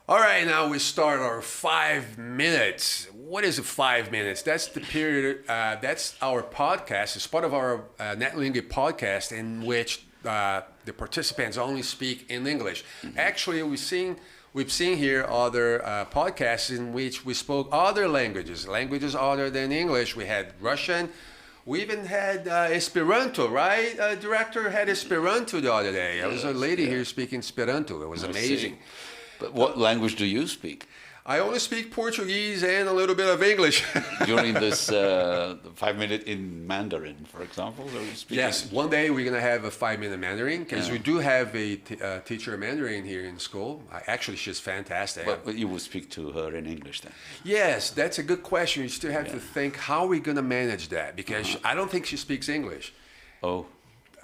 All right, now we start our 5 minutes. What is 5 minutes? That's the period, that's our podcast. It's part of our NetLingua podcast in which the participants only speak in English. Actually, we've seen here other podcasts in which we spoke other languages other than English. We had Russian. We even had Esperanto, right? Director had Esperanto the other day. There was a lady here speaking Esperanto. It was amazing. But what language do you speak? I only speak Portuguese and a little bit of English. During this 5 minute in Mandarin, for example? Yes, one day we're going to have a 5 minute Mandarin because we do have a teacher of Mandarin here in school. Actually, she's fantastic. But you will speak to her in English then? Yes, that's a good question. You still have to think, how are we going to manage that? Because I don't think she speaks English. Oh.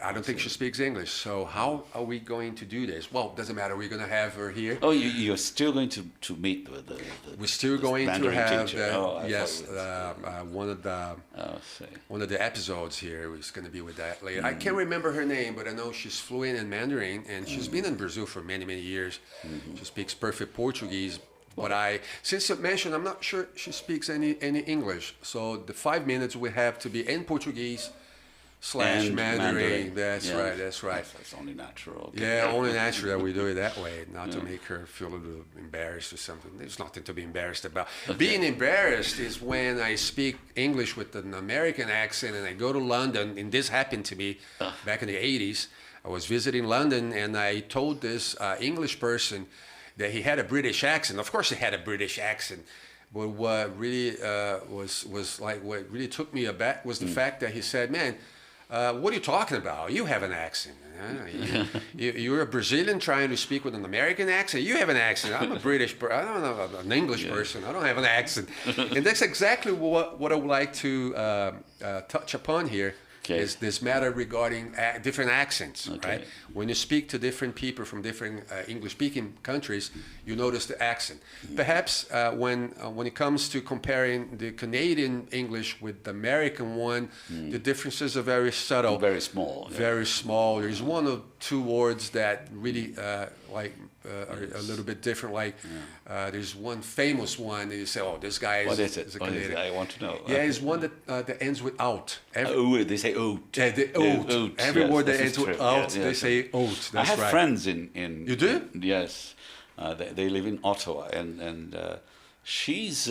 I don't think she speaks English, so how are we going to do this? Well, it doesn't matter. We're going to have her here. Oh, you're still going to meet with the We're still going Mandarin to have teacher. one of the episodes here is going to be with that lady. I can't remember her name, but I know she's fluent in Mandarin, and she's been in Brazil for many, many years. She speaks perfect Portuguese. But since you mentioned, I'm not sure she speaks any English. So the 5 minutes we have to be in Portuguese / Mandarin. That's right. That's only natural. Okay. Yeah, only natural that we do it that way, not to make her feel a little embarrassed or something. There's nothing to be embarrassed about. Okay. Being embarrassed is when I speak English with an American accent and I go to London, and this happened to me back in the 80s. I was visiting London and I told this English person that he had a British accent. Of course he had a British accent. But what really what really took me aback was the fact that he said, "Man, what are you talking about? You have an accent. You're a Brazilian trying to speak with an American accent. You have an accent. I'm a British person. I don't know, an English person. I don't have an accent." And that's exactly what I would like to touch upon here. Okay. Is this matter regarding different accents, right? When you speak to different people from different English-speaking countries, you notice the accent. Perhaps when it comes to comparing the Canadian English with the American one, the differences are very subtle. Very small. Very small. There's one or two words that really are a little bit different. Like there's one famous one that you say, "Oh, this guy is." What is it? Is a Canadian. I want to know. Yeah, it's one that ends with out. They say oat. Yeah, the oat. Every word that ends with out, they say oat. That's I have friends in. You do? Yes, they live in Ottawa, and she's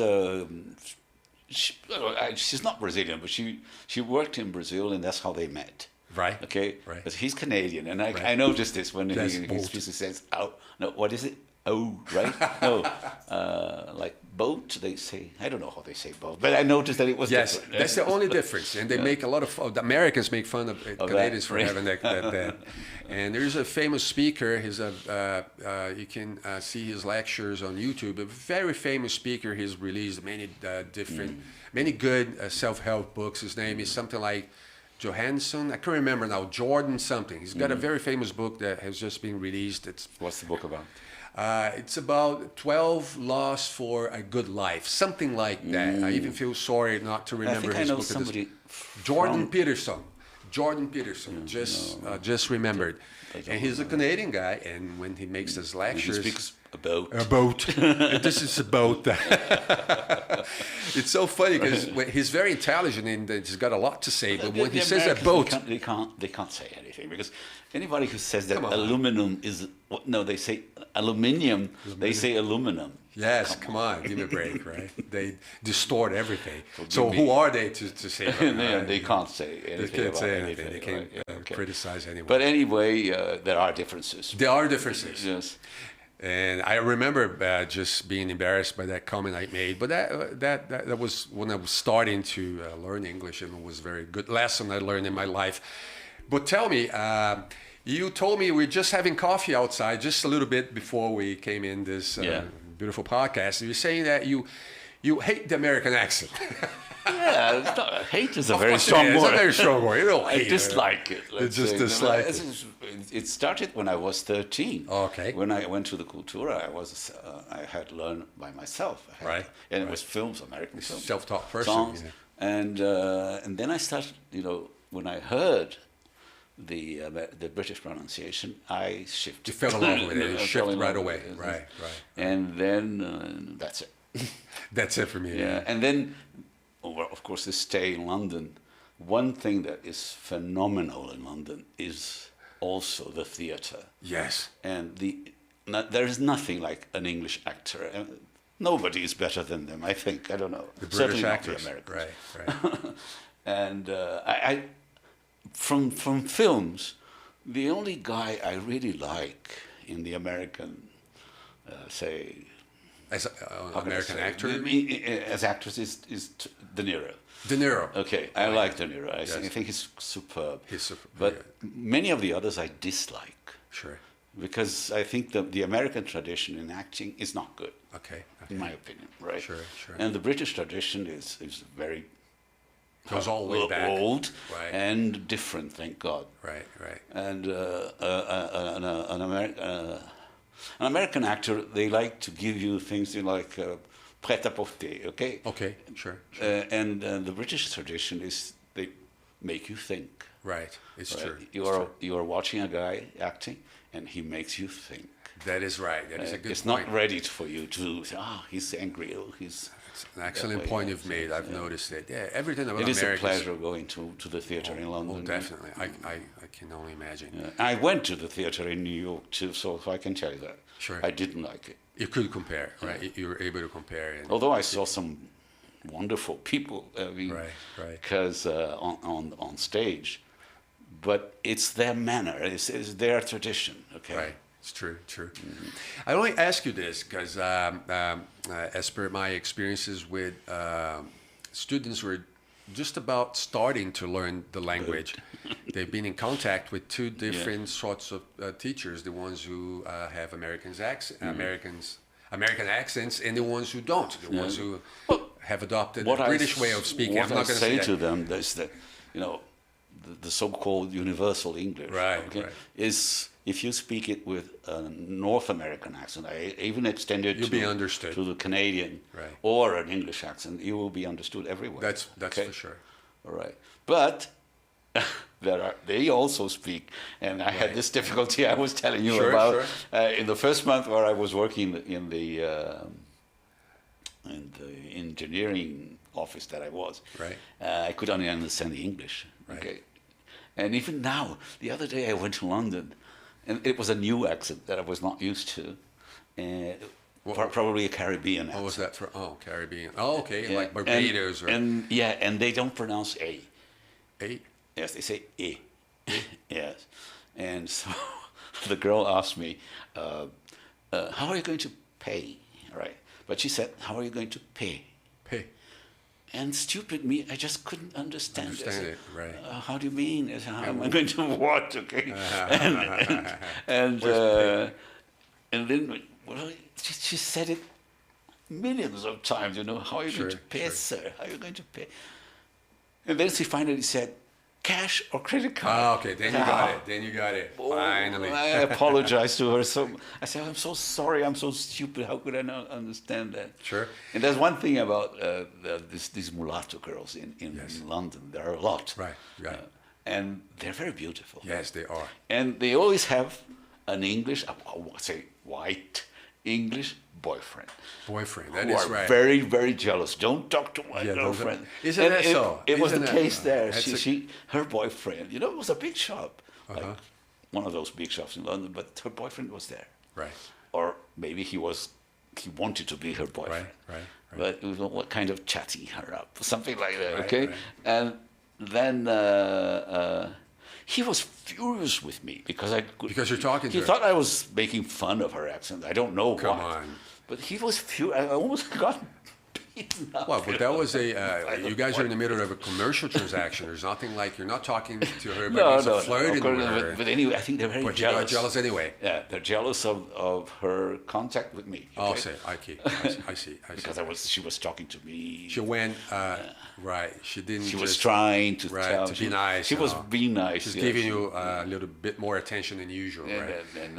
not Brazilian, but she worked in Brazil, and that's how they met. Right. Okay. Right. But he's Canadian, and I noticed this when he says "out." No, what is it? Oh, right? No, like boat. They say, I don't know how they say boat, but I noticed that it was different. That's the only difference. And they make a lot of the Americans make fun of Canadians for having that. And there's a famous speaker. He's you can see his lectures on YouTube. A very famous speaker. He's released many good self-help books. His name is something like Johansson, I can't remember now, Jordan something. He's got a very famous book that has just been released. What's the book about? It's about 12 laws for a good life, something like that. I even feel sorry not to remember his book. Somebody Jordan Peterson. Just remembered. And he's a Canadian guy, and when he makes his lectures... He speaks about. This is about that. It's so funny because he's very intelligent and he's got a lot to say, but when he says a boat... They can't say anything, because anybody who says that aluminum is... No, they say aluminium. They say aluminum. Yes, come on, give me a break, right? They distort everything. So who are they to say that? They can't say anything. They can't say anything. They can't criticize anyone. But anyway, there are differences. There are differences. Yes. And I remember just being embarrassed by that comment I made. But that was when I was starting to learn English, and it was a very good lesson I learned in my life. But tell me, you told me we're just having coffee outside just a little bit before we came in this beautiful podcast. You're saying that you hate the American accent. Yeah, hate is a very strong word. It's a very strong word. You don't hate I dislike it. You just dislike it. It started when I was 13. Okay. When I went to the Cultura, I had learned by myself. And it was films, American films. Self-taught person. Songs. Yeah. And then I started, when I heard the British pronunciation, I shifted. You fell in love with it. You I fell shifted in right love away. with it. Right. And then that's it. That's it for me. Yeah, and then, well, of course, the stay in London. One thing that is phenomenal in London is also the theatre. Yes. And there is nothing like an English actor. Nobody is better than them, I think. I don't know. The British Certainly actors. Not the Americans. Right. And I from films, the only guy I really like in the American, say, As American actor? As actors is De Niro. De Niro. Okay, I like De Niro. I think he's superb. He's superb. But many of the others I dislike. Sure. Because I think the American tradition in acting is not good. Okay. In my opinion, right? Sure. And the British tradition is very goes all the way back. Old right. and different, thank God. Right. And an American actor, they like to give you things like prêt-à-porter, okay? Okay, sure. And the British tradition is they make you think. Right, it's true. You are watching a guy acting, and he makes you think. That is right. That is a good it's point. It's not ready for you to say, he's angry, he's... It's an excellent point you've made. I've noticed it. Yeah, everything about Americans. It is a pleasure going to the theatre in London. Oh, definitely. I can only imagine. I went to the theatre in New York too, so I can tell you that. Sure. I didn't like it. You could compare, right? You were able to compare. Although I saw some wonderful people, right. Because on stage, but it's their manner, it's their tradition, okay? Right. It's true. Mm-hmm. I only ask you this because, as per my experiences with students who are just about starting to learn the language, they've been in contact with two different sorts of teachers: the ones who have American accents, and the ones who don't, the ones who have adopted the British way of speaking. What I say to them is that, the so-called universal English, is if you speak it with a North American accent, I even extend it to the Canadian or an English accent, you will be understood everywhere. That's for sure. All right. But they also speak, and I had this difficulty I was telling you about in the first month where I was working in the engineering office that I was. Right. I could only understand the English. Right. Okay. And even now, the other day I went to London, and it was a new accent that I was not used to, probably a Caribbean accent. What was that for? Oh, Caribbean. Oh, okay, like Barbados. And they don't pronounce A. A? Yes, they say E. Yes. And so the girl asked me, how are you going to pay? Right. But she said, how are you going to pay? Pay. And stupid me, I just couldn't understand it. Right. How do you mean? How am I going to what? Okay. And then she said it millions of times. How are you going to pay, sir? How are you going to pay? And then she finally said, cash or credit card. Oh, okay. Then you got it. Finally. I apologized to her. So I said, I'm so sorry. I'm so stupid. How could I not understand that? Sure. And there's one thing about these mulatto girls in London. There are a lot. Right. And they're very beautiful. Yes, they are. And they always have an English, white English boyfriend. That is right. Very, very jealous. Don't talk to my girlfriend. Isn't that so? It was the case there. Her boyfriend, it was a big shop, like one of those big shops in London, but her boyfriend was there. Right. Or maybe he wanted to be her boyfriend. Right. But it was what kind of chatting her up, something like that, okay? Right. And then he was furious with me because Because you're talking to her. He thought I was making fun of her accent. I don't know why. Come on. But he was furious. I almost got beaten up. Well, but that was you guys are in the middle of a commercial transaction. There's nothing like you're not talking to her, but you're flirting with her. But anyway, I think they're very jealous. But you got jealous anyway. Yeah, they're jealous of her contact with me. Oh, Okay? I see. Because she was talking to me. She went, right. She didn't She was trying to tell. To be nice. She was being nice. She's giving you a little bit more attention than usual, right? And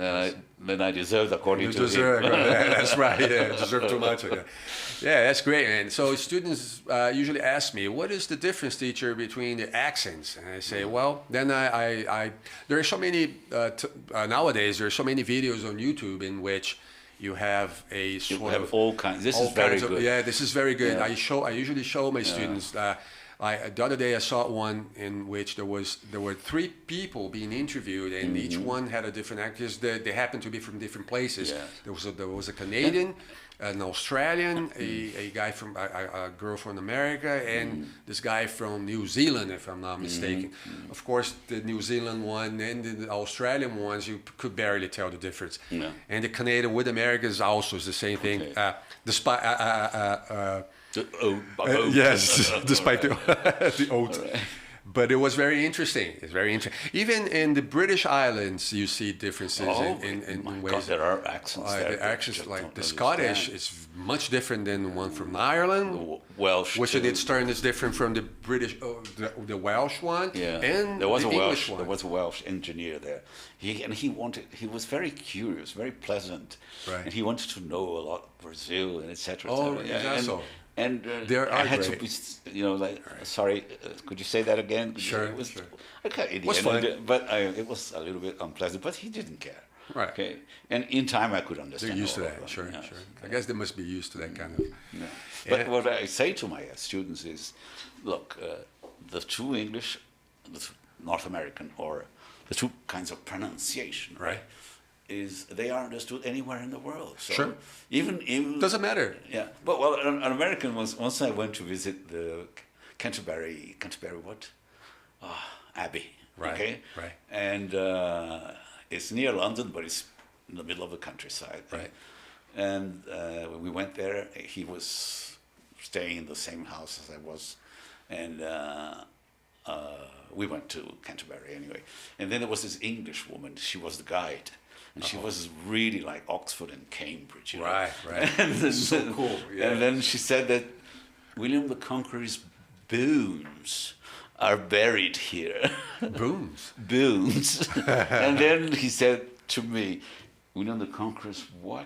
than I deserved, according to him. Yeah, that's right. Yeah, deserve too much. Yeah, that's great. And so students usually ask me, what is the difference, teacher, between the accents? And I say, well, then I there are so many, nowadays, there are so many videos on YouTube in which you have a sort of all kinds. This is very good. Yeah, this is very good. Yeah. I usually show my students. The other day I saw one in which there were 3 people being interviewed, and each one had a different accent. They happened to be from different places. Yeah. There was a Canadian, an Australian, a guy from a girl from America, and this guy from New Zealand, if I'm not mistaken. Of course, the New Zealand one and the Australian ones, you could barely tell the difference. Yeah. And the Canadian with America is also the same thing. Okay. Despite yes, despite the oath. Right. But it was very interesting. It's very interesting. Even in the British Islands, you see differences in ways. God, there are accents there. The accents, like the Scottish, is much different than the one from Ireland. Welsh, which in its turn is different from the British, the Welsh one, and there was the English one. There was a Welsh engineer there. He was very curious, very pleasant, right. And he wanted to know a lot of Brazil and etc. Oh, is that And I had to be, sorry, could you say that again? Sure, sure. Okay, it was fun. But it was a little bit unpleasant, but he didn't care. Right. Okay. And in time I could understand. They're used to that, sure. I guess they must be used to that kind of. Yeah. But what I say to my students is, look, the two English, the North American, or the 2 kinds of pronunciation, right? Is they are understood anywhere in the world. So sure. Even doesn't matter. Yeah. But an American once I went to visit the Canterbury what? Abbey. Right. Okay. Right. And it's near London, but it's in the middle of the countryside. Right. And when we went there, he was staying in the same house as I was, and we went to Canterbury anyway. And then there was this English woman. She was the guide. And she was really like Oxford and Cambridge, you know? Right. And then, so cool. Yeah. And then she said that William the Conqueror's bones are buried here. Boons. Boons. And then he said to me, William the Conqueror's what?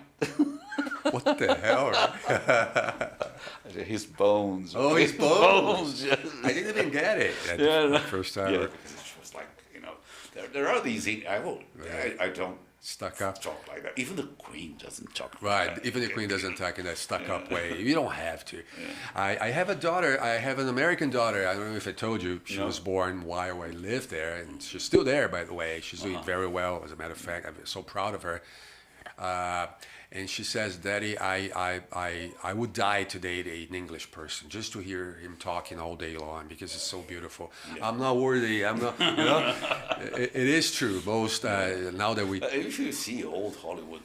What the hell? His bones. Oh, his bones. Yes. I didn't even get it the first time. Yeah, because it was like, there are these, I don't stuck up. talk like that. Even the Queen doesn't talk right. like that. Even the Queen doesn't talk in that stuck up way. You don't have to. Yeah. I have a daughter. I have an American daughter. I don't know if I told you. She was born while I lived there, and she's still there, by the way. She's doing very well. As a matter of fact, I'm so proud of her. And she says, Daddy, I would die to date an English person just to hear him talking all day long because it's so beautiful. Yeah. I'm not worthy. I'm not, it is true. Most, now that we... If you see old Hollywood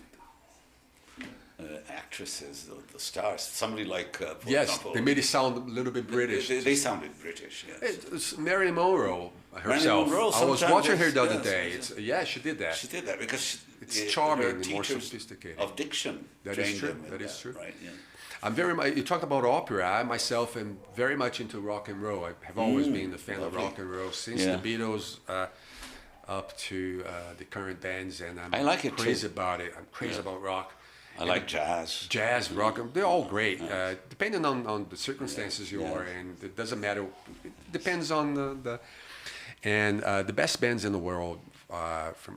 actresses, the stars, somebody like... for example, they made it sound a little bit British. They sounded British, yes. It's Marilyn Monroe herself. I was watching her the other day. She did that. She did that because it's charming and more sophisticated. Of diction. That is true. That is true. Right, yeah. I'm very much. You talked about opera. I myself am very much into rock and roll. I have always been a fan of rock and roll since the Beatles up to the current bands, and I like it crazy too. about it. I'm crazy about rock. I like jazz. Jazz, rock, they're all great. Depending on the circumstances you are in, it doesn't matter. It depends on the best bands in the world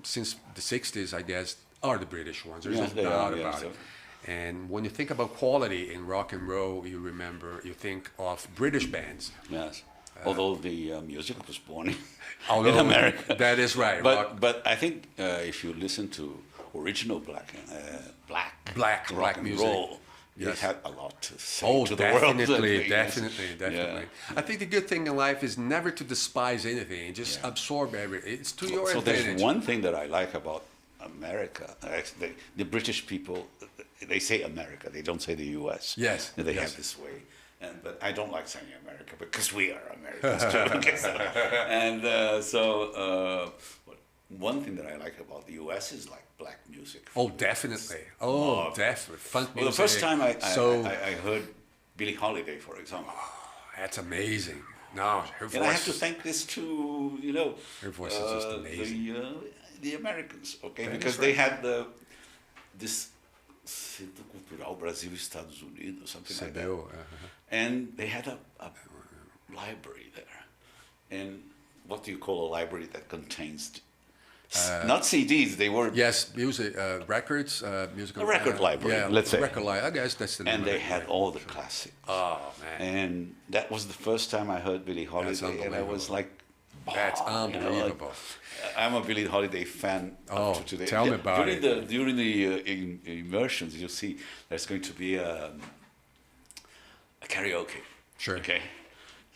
since the 60s, I guess, are the British ones. There's no doubt about it. And when you think about quality in rock and roll, you think of British bands. Yes. Although the music was born in America. That is right. But I think if you listen to original black music, roll, it had a lot to say to the world. Definitely. Yeah. I think the good thing in life is never to despise anything. Just absorb everything. It's to your advantage. So there's one thing that I like about America. The British people, they say America. They don't say the U.S. Yes. They have this way. But I don't like saying America because we are Americans too. And one thing that I like about the U.S. is like black music. Oh, definitely. Definitely. Funk music. Well, the first time I heard Billie Holiday, for example. Oh, that's amazing. No, her voice. And I have to thank this to, her voice is just amazing. The Americans, okay? Because they had this Centro Cultural Brasil Estados Unidos, something like that. Segue. And they had a library there. And what do you call a library that contains not CDs? They were Yes, music, records, musical. a record library. Yeah, let's say. record library. I guess that's the name. And of they it. had all the classics. Oh man, And that was the first time I heard Billie Holiday, and I was like, that's wow, you know, unbelievable. like, I'm a Billie Holiday fan Oh, up to today. tell me about it. During the immersions, you'll see there's going to be a karaoke. Sure. Okay.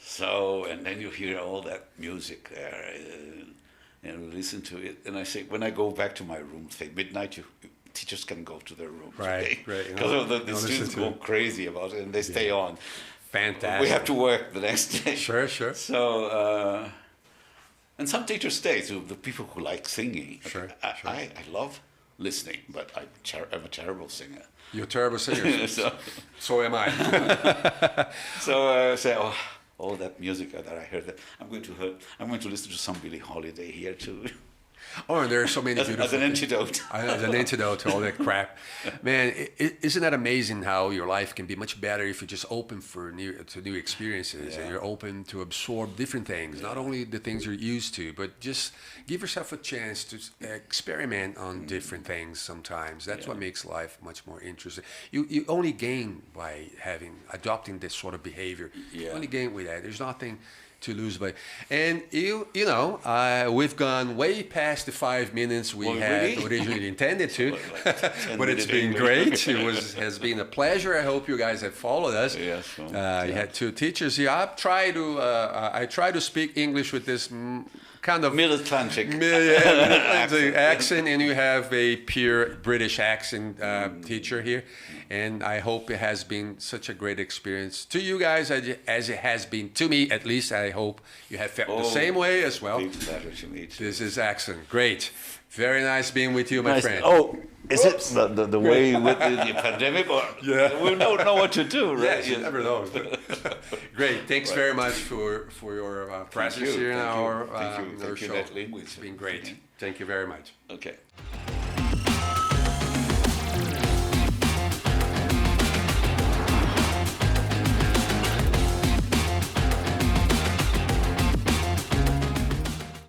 So, and then you hear all that music there, and listen to it. And I say, when I go back to my room, say midnight, teachers can go to their rooms. Right, right. Because the students go crazy about it, and they stay on. Fantastic. We have to work the next day. Sure, sure. So, and some teachers stay, so the people who like singing. Sure, sure. I love listening, but I'm a terrible singer. You're a terrible singer. So am I. So I say, all that music that I heard, I'm going to listen to some Billie Holiday here too. Oh, and there are so many as beautiful an antidote. As an antidote to all that crap. Man, isn't that amazing how your life can be much better if you're just open to new experiences and you're open to absorb different things, not only the things you're used to, but just give yourself a chance to experiment on different things sometimes. That's what makes life much more interesting. You only gain by adopting this sort of behavior. You only gain with that. There's nothing to lose by. And we've gone way past the 5 minutes we had originally intended to, but it's been great. It has been a pleasure. I hope you guys have followed us. Yes. You had two teachers here. I try to speak English with this kind of Mid-Atlantic accent, and you have a pure British accent teacher here. And I hope it has been such a great experience to you guys as it has been to me. At least I hope you have felt the same way as well. Big pleasure to meet you. This is excellent. Great. Very nice being with you, my friend. Oh, is it the way with the pandemic? Or we don't know what to do, right? Yes, you never know. Great. Thanks very much for your presence here in our show. Thank you. It's been great. Thank you very much. Okay.